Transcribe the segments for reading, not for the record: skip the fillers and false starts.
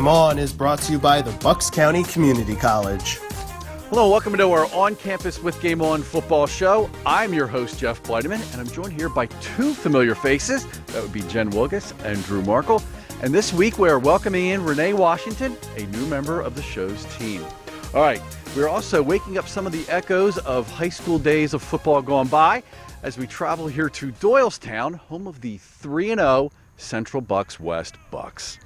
Game On is brought to you by the Bucks County Community College. Hello, welcome to our on-campus With Game On football show. I'm your host, Jeff Beideman, and I'm joined here by two familiar faces. That would be Jen Wielgus and Drew Markol. And this week we are welcoming in Renee Washington, a new member of the show's team. All right, we're also waking up some of the echoes of high school days of football gone by as we travel here to Doylestown, home of the 3-0 Central Bucks West Bucks.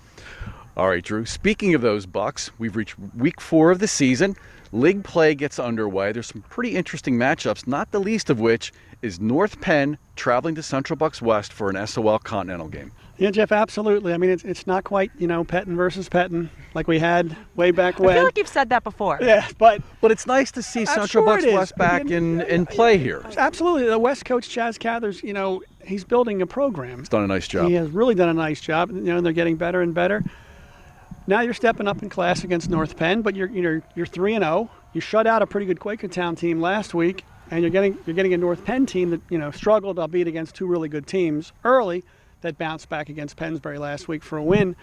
All right, Drew, speaking of those Bucks, we've reached week 4 of the season. League play gets underway. There's some pretty interesting matchups, not the least of which is North Penn traveling to Central Bucks West for an SOL Continental game. Yeah, Jeff, absolutely. I mean, it's not quite, Pettin versus Pettin like we had way back when. I feel like you've said that before. Yeah, but it's nice to see Central Bucks West back in play here. Absolutely. The West coach, Chaz Cathers, he's building a program. He's done a nice job. He has really done a nice job. They're getting better and better. Now you're stepping up in class against North Penn, but you're 3-0. You shut out a pretty good Quakertown team last week, and you're getting a North Penn team that struggled, albeit against two really good teams early, that bounced back against Pennsbury last week for a win.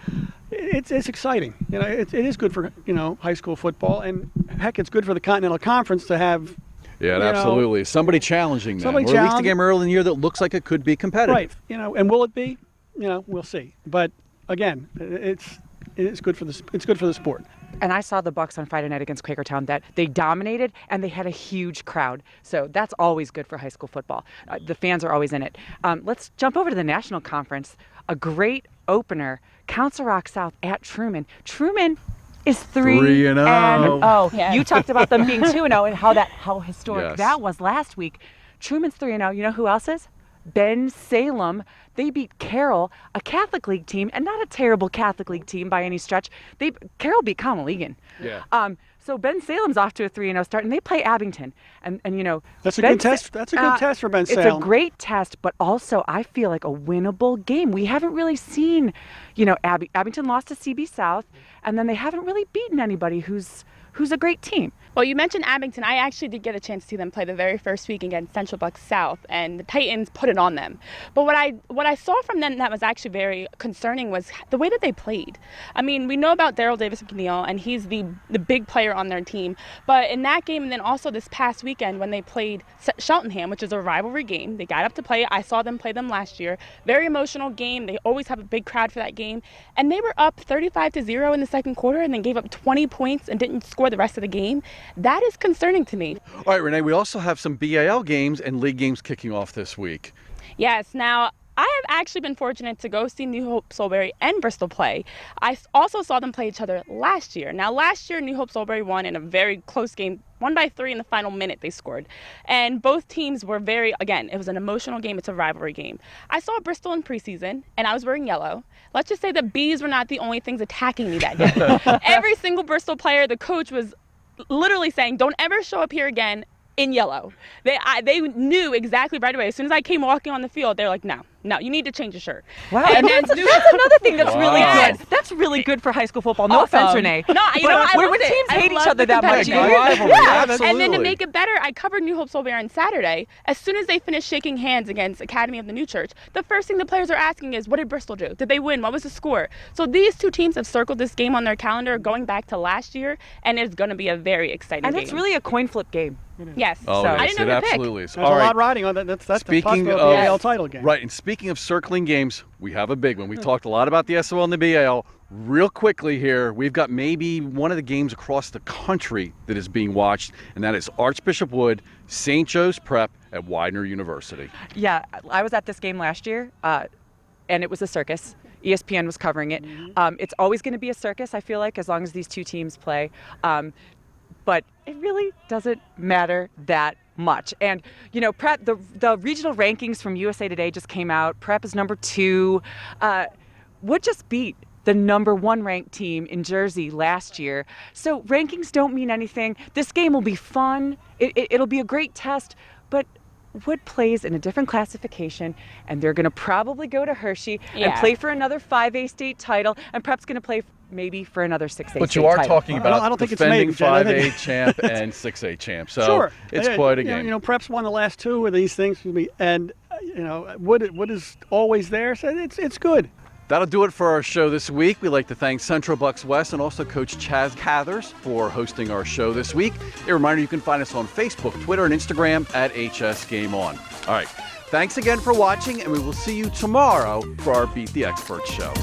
It's exciting. It is good for high school football, and heck, it's good for the Continental Conference to have. Yeah, absolutely. Somebody challenging them, or at least a game early in the year that looks like it could be competitive. Right. And will it be? We'll see. But again, it's good for the sport. And I saw the Bucks on Friday night against Quakertown that they dominated and they had a huge crowd. So that's always good for high school football. The fans are always in it. Let's jump over to the National Conference. A great opener, Council Rock South at Truman. Truman is 3-0. Yeah. You talked about them being 2-0 and how historic that was last week. Truman's 3-0. You know who else is? Bensalem. They beat Carroll, a Catholic League team, and not a terrible Catholic League team by any stretch. Carroll beat Comaligan. Yeah. So Bensalem's off to a 3-0 start, and they play Abington. And that's a good test. That's a good test for Bensalem. It's a great test, but also I feel like a winnable game. We haven't really seen, Abington lost to CB South, and then they haven't really beaten anybody who's a great team. Well, you mentioned Abington. I actually did get a chance to see them play the very first week against Central Bucks South, and the Titans put it on them. But what I saw from them that was actually very concerning was the way that they played. I mean, we know about Daryl Davis-McNeil, and he's the big player on their team. But in that game, and then also this past weekend when they played Cheltenham, which is a rivalry game, they got up to play. I saw them play them last year. Very emotional game. They always have a big crowd for that game. And they were up 35-0 in the second quarter and then gave up 20 points and didn't score the rest of the game. That is concerning to me. All right, Renee, we also have some BAL games and league games kicking off this week. Yes. Now, I have actually been fortunate to go see New Hope Soulbury and Bristol play. I also saw them play each other last year. Now, last year, New Hope Soulbury won in a very close game, 1-3 in the final minute they scored. And both teams were it was an emotional game. It's a rivalry game. I saw Bristol in preseason, and I was wearing yellow. Let's just say the bees were not the only things attacking me that day. Every single Bristol player, the coach was literally saying, don't ever show up here again in yellow. They knew exactly right away. As soon as I came walking on the field, they're like, no, you need to change your shirt. Wow, and that's another thing that's really good. That's really good for high school football. No offense, Renee. No, when teams hate each other that much, and then to make it better, I covered New Hope Soulbury on Saturday. As soon as they finished shaking hands against Academy of the New Church, the first thing the players are asking is, what did Bristol do? Did they win? What was the score? So these two teams have circled this game on their calendar going back to last year, and it's going to be a very exciting game. And it's really a coin flip game. Yes. Oh, so yes, I didn't know who to pick. absolutely is. There's a lot riding on that. That's the possibility of the BAL title game. Right, and speaking of circling games, we have a big one. We talked a lot about the SOL and the BAL. Real quickly here, we've got maybe one of the games across the country that is being watched, and that is Archbishop Wood, St. Joe's Prep at Widener University. Yeah, I was at this game last year, and it was a circus. ESPN was covering it. It's always going to be a circus, I feel like, as long as these two teams play. But it really doesn't matter that much. And, Prep, the regional rankings from USA Today just came out. Prep is number 2. Wood just beat the number 1 ranked team in Jersey last year. So rankings don't mean anything. This game will be fun. It'll be a great test. But Wood plays in a different classification, and they're going to probably go to Hershey and play for another 5A state title, and Prep's going to play maybe for another 6A state title. But you are talking about I don't think defending it's maybe, 5A champ and 6A champ, so sure. It's quite a game. Prep's won the last 2 of these things, and Wood is always there, so it's good. That'll do it for our show this week. We'd like to thank Central Bucks West and also Coach Chaz Cathers for hosting our show this week. A reminder, you can find us on Facebook, Twitter, and Instagram at HS Game On. All right. Thanks again for watching, and we will see you tomorrow for our Beat the Experts show.